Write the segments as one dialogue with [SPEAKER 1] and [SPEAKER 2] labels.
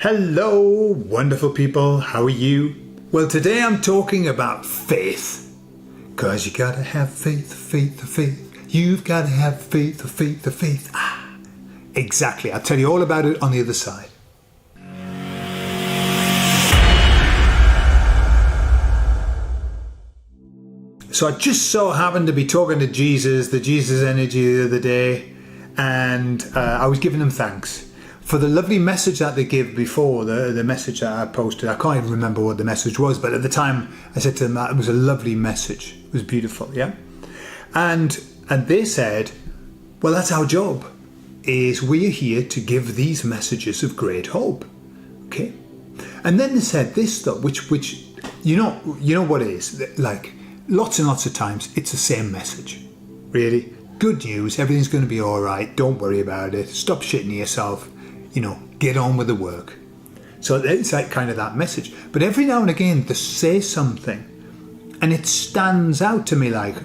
[SPEAKER 1] Hello, wonderful people. How are you? Well, today I'm talking about faith. Because you gotta have faith, faith, faith. You've gotta have faith, faith, faith. Exactly. I'll tell you all about it on the other side. So I just so happened to be talking to Jesus, the Jesus Energy, the other day, and I was giving them thanks for the lovely message that they gave before, the message that I posted. I can't even remember what the message was, but at the time I said to them that it was a lovely message. It was beautiful, yeah? And they said, well, that's our job, is we're here to give these messages of great hope, okay? And then they said this though, which you know what it is, like lots and lots of times it's the same message, really. Good news, everything's going to be all right, don't worry about it, stop shitting yourself, get on with the work. So it's like kind of that message. But every now and again they say something and it stands out to me like,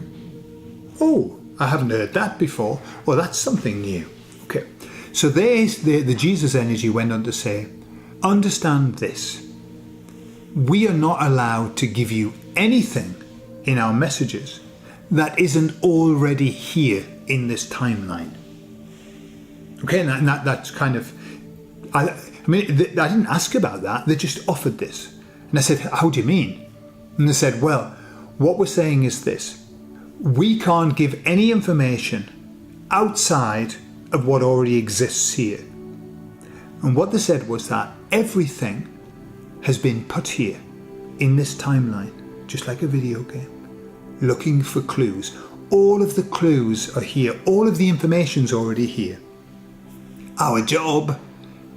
[SPEAKER 1] oh, I haven't heard that before, or that's something new. Okay, so the Jesus Energy went on to say, understand this, we are not allowed to give you anything in our messages that isn't already here in this timeline. Okay, and that's kind of, I didn't ask about that, they just offered this. And I said, how do you mean? And they said, well, what we're saying is this, we can't give any information outside of what already exists here. And what they said was that everything has been put here in this timeline, just like a video game, looking for clues. All of the clues are here, all of the information's already here. Our job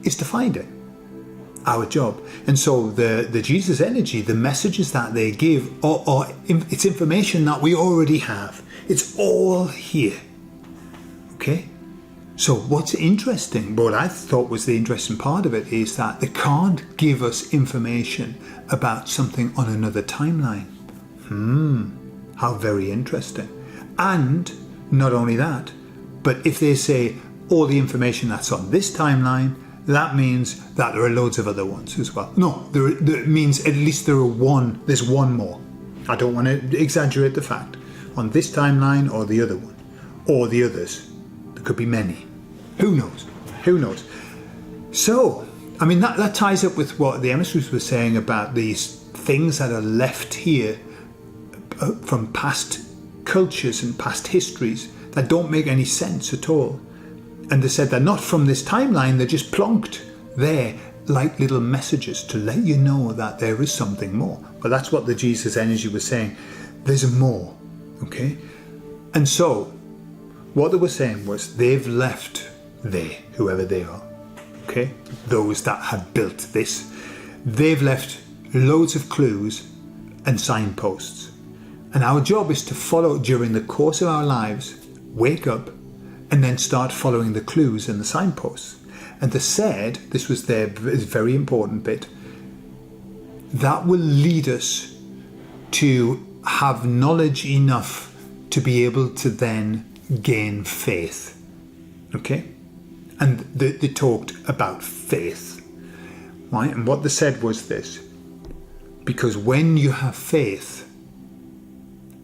[SPEAKER 1] is to find it. Our job. And so the Jesus Energy, the messages that they give, it's information that we already have. It's all here. Okay? So what's interesting, what I thought was the interesting part of it, is that they can't give us information about something on another timeline. How very interesting. And not only that, but if they say all the information that's on this timeline, that means that there are loads of other ones as well. No, it means at least there's one more. I don't want to exaggerate the fact. On this timeline or the other one, or the others. There could be many. Who knows? Who knows? So, that ties up with what the emissaries were saying about these things that are left here from past cultures and past histories that don't make any sense at all. And they said they're not from this timeline, they're just plonked there like little messages to let you know that there is something more. But that's what the Jesus Energy was saying. There's more, okay? And so, what they were saying was they've left there, whoever they are, okay? Those that have built this, they've left loads of clues and signposts. And our job is to follow during the course of our lives, wake up, and then start following the clues and the signposts. And they said, this was their very important bit, that will lead us to have knowledge enough to be able to then gain faith. Okay? And they talked about faith. Right? And what they said was this, because when you have faith,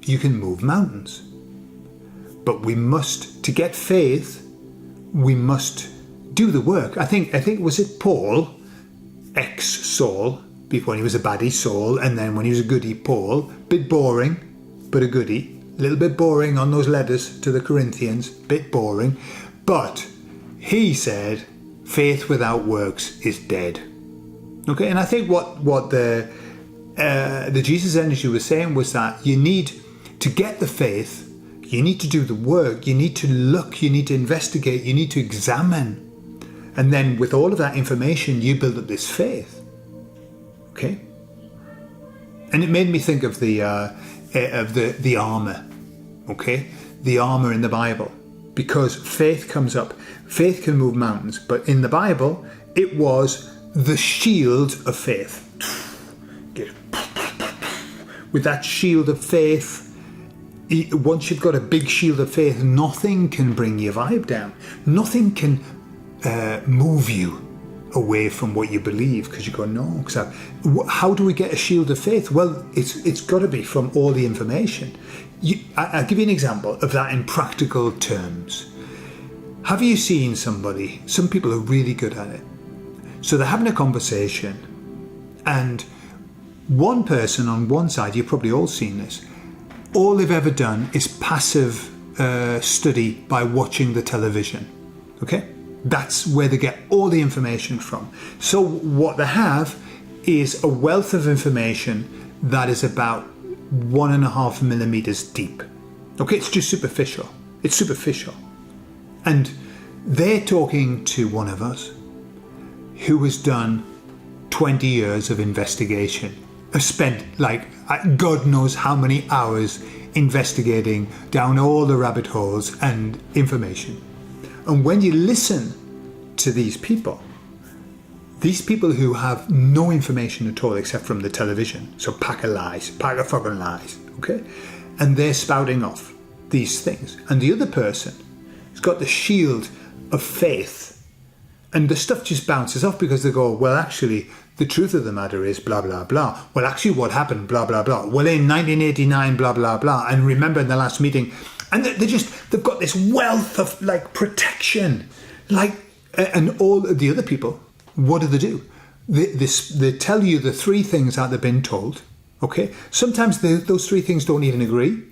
[SPEAKER 1] you can move mountains. But to get faith, we must do the work. I think was it Paul, ex-Saul, before he was a baddie, Saul, and then when he was a goodie, Paul, bit boring, but a goodie, a little bit boring on those letters to the Corinthians, bit boring, but he said, faith without works is dead. Okay, and I think what the Jesus Energy was saying was that you need to get the faith, you need to do the work, you need to look, you need to investigate, you need to examine. And then with all of that information, you build up this faith. Okay? And it made me think of the armour. Okay? The armour in the Bible. Because faith comes up. Faith can move mountains. But in the Bible, it was the shield of faith. With that shield of faith, once you've got a big shield of faith, nothing can bring your vibe down. Nothing can move you away from what you believe because you go, no. How do we get a shield of faith? Well, it's got to be from all the information. I'll give you an example of that in practical terms. Have you seen somebody? Some people are really good at it. So they're having a conversation, and one person on one side, you've probably all seen this, all they've ever done is passive study by watching the television. Okay? That's where they get all the information from. So what they have is a wealth of information that is about 1.5 millimeters deep. Okay, it's just superficial. It's superficial. And they're talking to one of us who has done 20 years of investigation. I've spent like God knows how many hours investigating down all the rabbit holes and information. And when you listen to these people who have no information at all except from the television, so pack of fucking lies, okay? And they're spouting off these things. And the other person has got the shield of faith, and the stuff just bounces off because they go, well, actually, the truth of the matter is blah, blah, blah. Well, actually, what happened, blah, blah, blah. Well, in 1989, blah, blah, blah. And remember in the last meeting, and they've got this wealth of like protection, and all the other people, what do? They tell you the three things that they've been told. Okay, sometimes those three things don't even agree.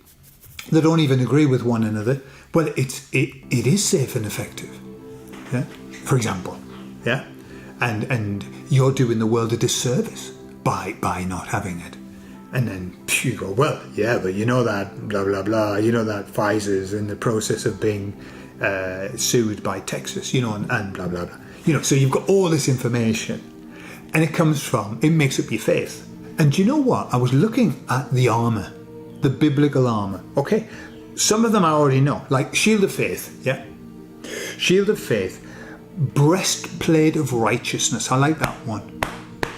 [SPEAKER 1] They don't even agree with one another. Well, it is safe and effective. Yeah, for example, yeah, and you're doing the world a disservice by not having it. And then you go, well, yeah, but you know that blah blah blah. You know that Pfizer's in the process of being sued by Texas. You know, and blah blah blah. You know, so you've got all this information, and it makes up your faith. And do you know what? I was looking at the armour, the biblical armour. Okay, some of them I already know, like shield of faith. Yeah, shield of faith, breastplate of righteousness. I like that one.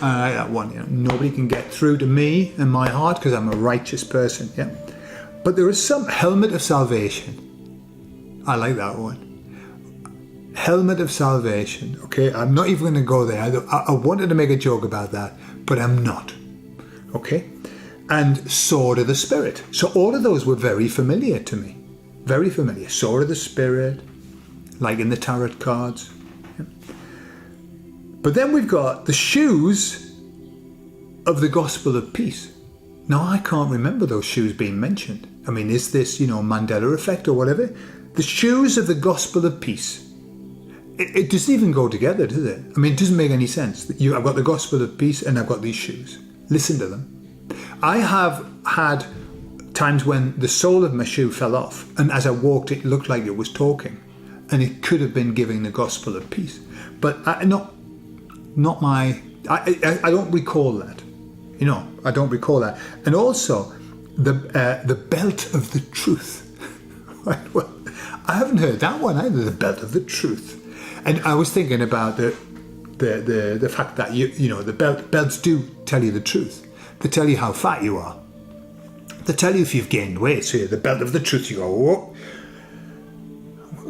[SPEAKER 1] I like that one. You know, nobody can get through to me and my heart because I'm a righteous person. Yeah, but there is some helmet of salvation. I like that one. Helmet of salvation. Okay, I'm not even going to go there. I wanted to make a joke about that, but I'm not. Okay, and sword of the Spirit. So all of those were very familiar to me. Very familiar. Sword of the Spirit, like in the tarot cards. Yeah. But then we've got the shoes of the gospel of peace. Now, I can't remember those shoes being mentioned. I mean, is this, Mandela effect or whatever? The shoes of the gospel of peace. It doesn't even go together, does it? I mean, it doesn't make any sense. I've got the gospel of peace and I've got these shoes. Listen to them. I have had times when the sole of my shoe fell off, and as I walked, it looked like it was talking, and it could have been giving the gospel of peace. But I don't recall that. I don't recall that. And also, the belt of the truth. Well, I haven't heard that one either. The belt of the truth. And I was thinking about the fact that the belts do tell you the truth. They tell you how fat you are. They tell you if you've gained weight. So the belt of the truth, you go, whoa,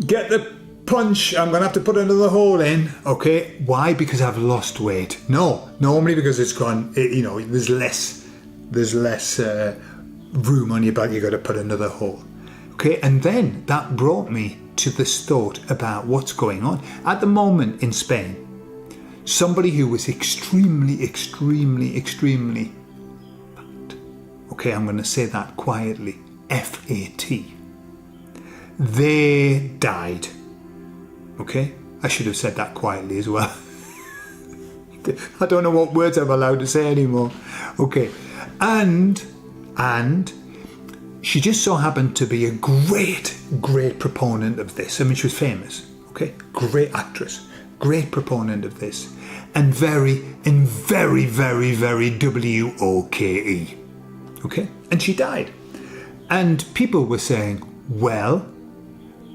[SPEAKER 1] get the punch. I'm going to have to put another hole in. Okay, why? Because I've lost weight. No, normally because it's gone. There's less room on your belt. You got to put another hole. Okay, and then that brought me to this thought about what's going on at the moment in Spain. Somebody who was extremely, extremely, extremely fat. Okay, I'm going to say that quietly. F-A-T. They died. Okay, I should have said that quietly as well. I don't know what words I'm allowed to say anymore. Okay, and she just so happened to be a great, great proponent of this. I mean, she was famous, okay? Great actress, great proponent of this. And very, very, very W-O-K-E, okay? And she died. And people were saying, well,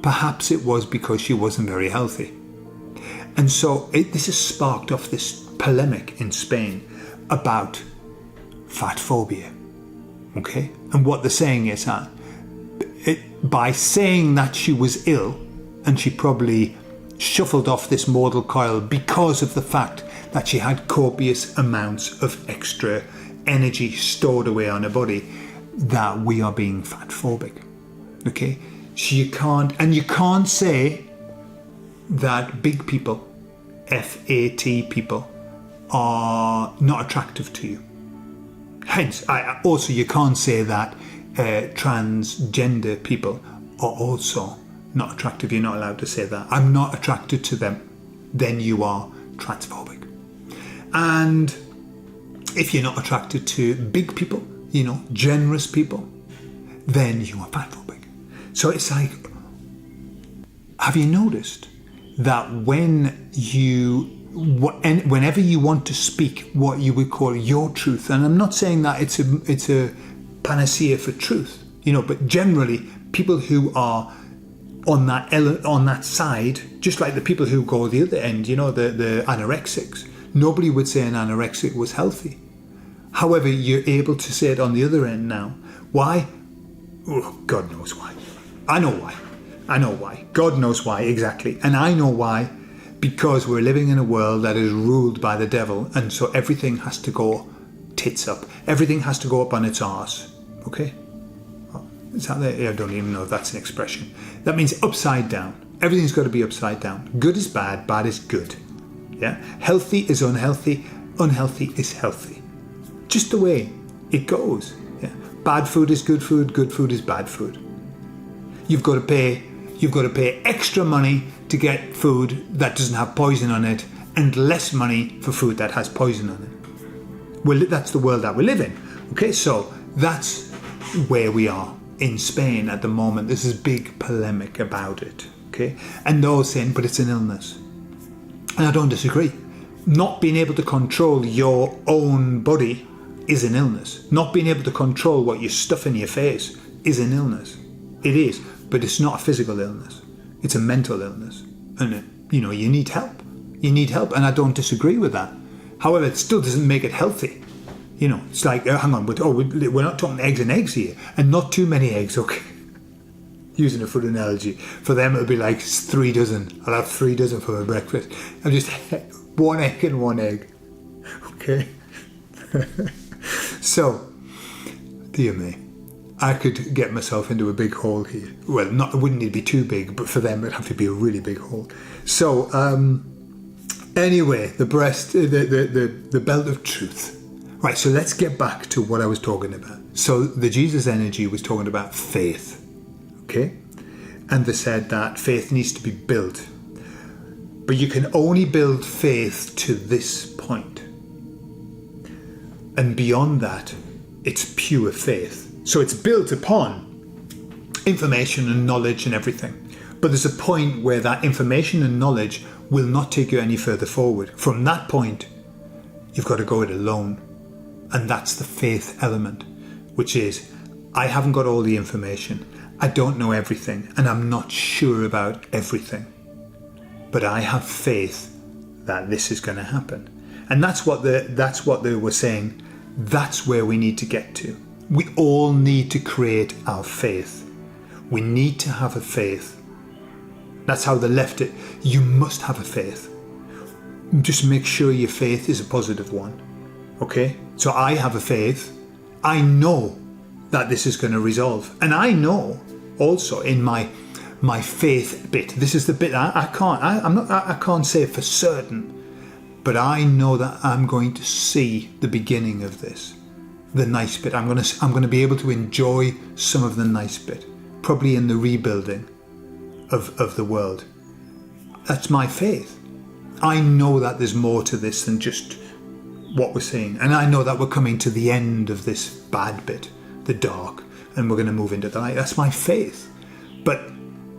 [SPEAKER 1] perhaps it was because she wasn't very healthy. And so this has sparked off this polemic in Spain about fat phobia. Okay, and what they're saying is that by saying that she was ill, and she probably shuffled off this mortal coil because of the fact that she had copious amounts of extra energy stored away on her body, that we are being fat phobic. Okay? So you can't say that big people, FAT people, are not attractive to you. Hence, also you can't say that transgender people are also not attractive. You're not allowed to say that. I'm not attracted to them. Then you are transphobic. And if you're not attracted to big people, generous people, then you are fatphobic. So it's like, have you noticed that whenever you want to speak what you would call your truth, and I'm not saying that it's a panacea for truth, but generally people who are on that side, just like the people who go the other end, the anorexics, nobody would say an anorexic was healthy. However, you're able to say it on the other end now. Why? Oh, God knows why. I know why. God knows why, exactly. And I know why, because we're living in a world that is ruled by the devil, and so everything has to go tits up. Everything has to go up on its arse. Okay? Is that I don't even know if that's an expression. That means upside down. Everything's got to be upside down. Good is bad, bad is good. Yeah? Healthy is unhealthy, unhealthy is healthy. Just the way it goes. Yeah? Bad food is good food is bad food. You've got to pay extra money to get food that doesn't have poison on it, and less money for food that has poison on it. Well, that's the world that we live in. Okay, so that's where we are in Spain at the moment. There's this big polemic about it. Okay, and they're all saying, but it's an illness, and I don't disagree. Not being able to control your own body is an illness. Not being able to control what you stuff in your face is an illness. It is, but it's not a physical illness. It's a mental illness, and you need help. You need help, and I don't disagree with that. However, it still doesn't make it healthy. It's like, hang on, but we're not talking eggs and eggs here, and not too many eggs. Okay, using a food analogy, for them it'll be like 3 dozen. I'll have 3 dozen for my breakfast. I'm just 1 egg and 1 egg. Okay. So, dear me, I could get myself into a big hole here. Well, it wouldn't need to be too big, but for them it'd have to be a really big hole. So, anyway, the belt of truth. Right, so let's get back to what I was talking about. So the Jesus energy was talking about faith, okay? And they said that faith needs to be built. But you can only build faith to this point. And beyond that, it's pure faith. So it's built upon information and knowledge and everything. But there's a point where that information and knowledge will not take you any further forward. From that point, you've got to go it alone. And that's the faith element, which is, I haven't got all the information. I don't know everything, and I'm not sure about everything. But I have faith that this is going to happen. And that's what they were saying. That's where we need to get to. We all need to create our faith. We need to have a faith. That's how they left it. You must have a faith. Just make sure your faith is a positive one. Okay? So I have a faith. I know that this is going to resolve. And I know also in my faith bit, this is the bit I can't say for certain, but I know that I'm going to see the beginning of this. The nice bit. I'm going to be able to enjoy some of the nice bit, probably in the rebuilding of the world. That's my faith. I know that there's more to this than just what we're seeing, and I know that we're coming to the end of this bad bit, the dark, and we're going to move into the light. That's my faith. But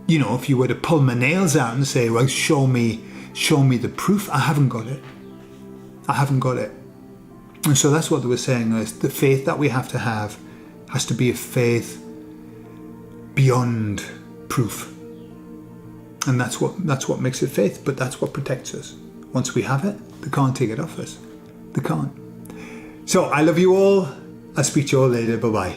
[SPEAKER 1] if you were to pull my nails out and say, well, show me the proof, I haven't got it. And so that's what they were saying, is the faith that we have to have has to be a faith beyond proof. And that's what makes it faith, but that's what protects us. Once we have it, they can't take it off us. They can't. So I love you all. I'll speak to you all later. Bye-bye.